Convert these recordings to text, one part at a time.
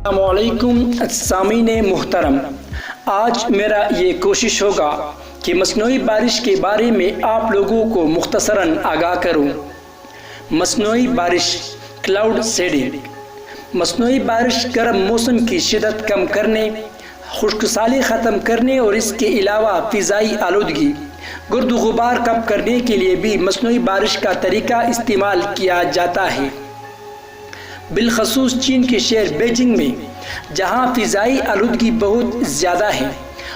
السلام علیکم سامعین محترم، آج میرا یہ کوشش ہوگا کہ مصنوعی بارش کے بارے میں آپ لوگوں کو مختصراً آگاہ کروں۔ مصنوعی بارش کلاؤڈ سیڈنگ۔ مصنوعی بارش گرم موسم کی شدت کم کرنے، خشک سالی ختم کرنے اور اس کے علاوہ فضائی آلودگی، گرد و غبار کم کرنے کے لیے بھی مصنوعی بارش کا طریقہ استعمال کیا جاتا ہے۔ بالخصوص چین کے شہر بیجنگ میں جہاں فضائی آلودگی بہت زیادہ ہے،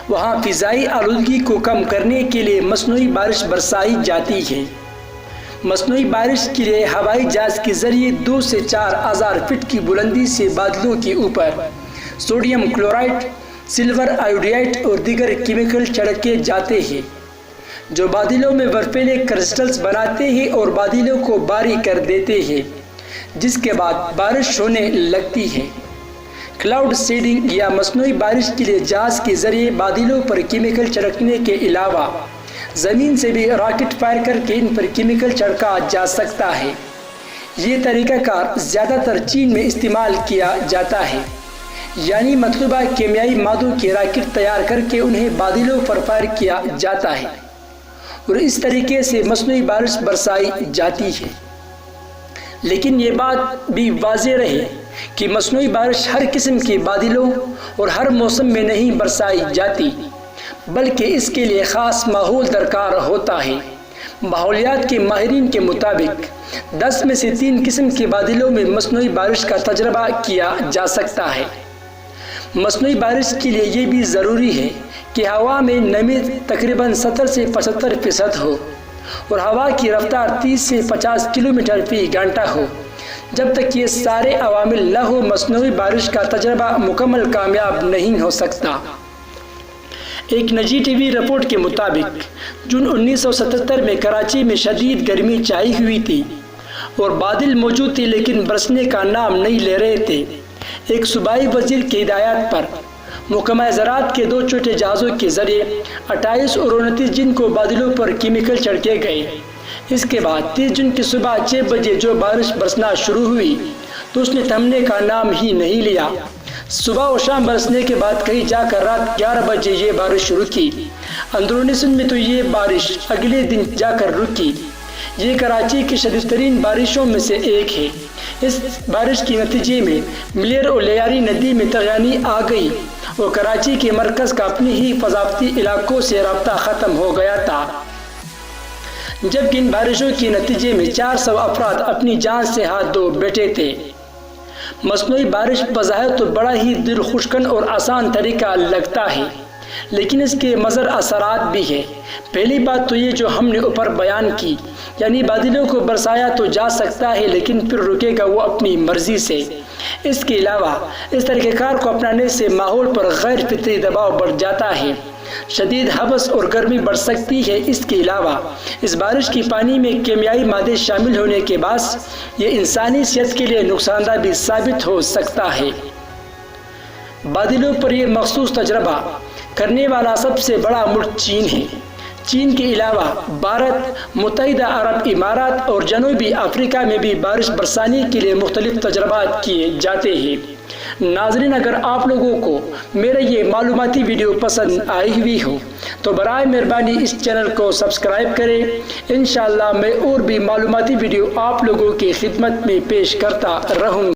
وہاں فضائی آلودگی کو کم کرنے کے لیے مصنوعی بارش برسائی جاتی ہے۔ مصنوعی بارش کے لیے ہوائی جہاز کے ذریعے 2 سے 4 ہزار فٹ کی بلندی سے بادلوں کے اوپر سوڈیم کلورائڈ، سلور آیوڈائڈ اور دیگر کیمیکل چھڑکے جاتے ہیں جو بادلوں میں برفیلے کرسٹلز بناتے ہیں اور بادلوں کو بھاری کر دیتے ہیں، جس کے بعد بارش ہونے لگتی ہے۔ کلاؤڈ سیڈنگ یا مصنوعی بارش کے لیے جہاز کے ذریعے بادلوں پر کیمیکل چھڑکنے کے علاوہ زمین سے بھی راکٹ فائر کر کے ان پر کیمیکل چھڑکا جا سکتا ہے۔ یہ طریقہ کار زیادہ تر چین میں استعمال کیا جاتا ہے، یعنی مطلوبہ کیمیائی مادوں کے راکٹ تیار کر کے انہیں بادلوں پر فائر کیا جاتا ہے اور اس طریقے سے مصنوعی بارش برسائی جاتی ہے۔ لیکن یہ بات بھی واضح رہے کہ مصنوعی بارش ہر قسم کے بادلوں اور ہر موسم میں نہیں برسائی جاتی، بلکہ اس کے لیے خاص ماحول درکار ہوتا ہے۔ ماحولیات کے ماہرین کے مطابق 10 میں سے 3 قسم کے بادلوں میں مصنوعی بارش کا تجربہ کیا جا سکتا ہے۔ مصنوعی بارش کے لیے یہ بھی ضروری ہے کہ ہوا میں نمی تقریباً 70 سے 75% ہو اور ہوا کی رفتار 30 سے 50 کلومیٹر فی گھنٹہ ہو۔ جب تک یہ سارے عوامل نہ ہو، مصنوعی بارش کا تجربہ مکمل کامیاب نہیں ہو سکتا۔ ایک نجی ٹی وی رپورٹ کے مطابق جون 1977 میں کراچی میں شدید گرمی چھائی ہوئی تھی اور بادل موجود تھے لیکن برسنے کا نام نہیں لے رہے تھے۔ ایک صوبائی وزیر کی ہدایت پر محکمہ زراعت کے 2 چھوٹے جہازوں کے ذریعے 28 اور 29 جون کو بادلوں پر کیمیکل چھڑکے گئے۔ اس کے بعد 30 جون کی صبح 6 بجے جو بارش برسنا شروع ہوئی تو اس نے تھمنے کا نام ہی نہیں لیا۔ صبح اور شام برسنے کے بعد کہیں جا کر رات 11 بجے یہ بارش شروع کی۔ اندرونی سندھ میں تو یہ بارش اگلے دن جا کر رکی۔ یہ کراچی کی شدید ترین بارشوں میں سے ایک ہے۔ اس بارش کے نتیجے میں ملیر اور لیاری ندی میں طغیانی آ گئی اور کراچی کے مرکز کا اپنے ہی حفاظتی علاقوں سے رابطہ ختم ہو گیا تھا، جبکہ ان بارشوں کے نتیجے میں 400 افراد اپنی جان سے ہاتھ دھو بیٹھے تھے۔ مصنوعی بارش بظاہر تو بڑا ہی دل خشکن اور آسان طریقہ لگتا ہے، لیکن اس کے مضر اثرات بھی ہیں۔ پہلی بات تو یہ جو ہم نے اوپر بیان کی، یعنی بادلوں کو برسایا تو جا سکتا ہے لیکن پھر رکے گا وہ اپنی مرضی سے۔ اس کے علاوہ اس طریقہ کار کو اپنانے سے ماحول پر غیر فطری دباؤ بڑھ جاتا ہے، شدید حبس اور گرمی بڑھ سکتی ہے۔ اس کے علاوہ اس بارش کے پانی میں کیمیائی مادے شامل ہونے کے باعث یہ انسانی صحت کے لیے نقصان دہ بھی ثابت ہو سکتا ہے۔ بادلوں پر یہ مخصوص تجربہ کرنے والا سب سے بڑا ملک چین ہے۔ چین کے علاوہ بھارت، متحدہ عرب امارات اور جنوبی افریقہ میں بھی بارش برسانے کے لیے مختلف تجربات کیے جاتے ہیں۔ ناظرین، اگر آپ لوگوں کو میرا یہ معلوماتی ویڈیو پسند آئی ہوئی ہو تو برائے مہربانی اس چینل کو سبسکرائب کریں۔ انشاءاللہ میں اور بھی معلوماتی ویڈیو آپ لوگوں کی خدمت میں پیش کرتا رہوں گا۔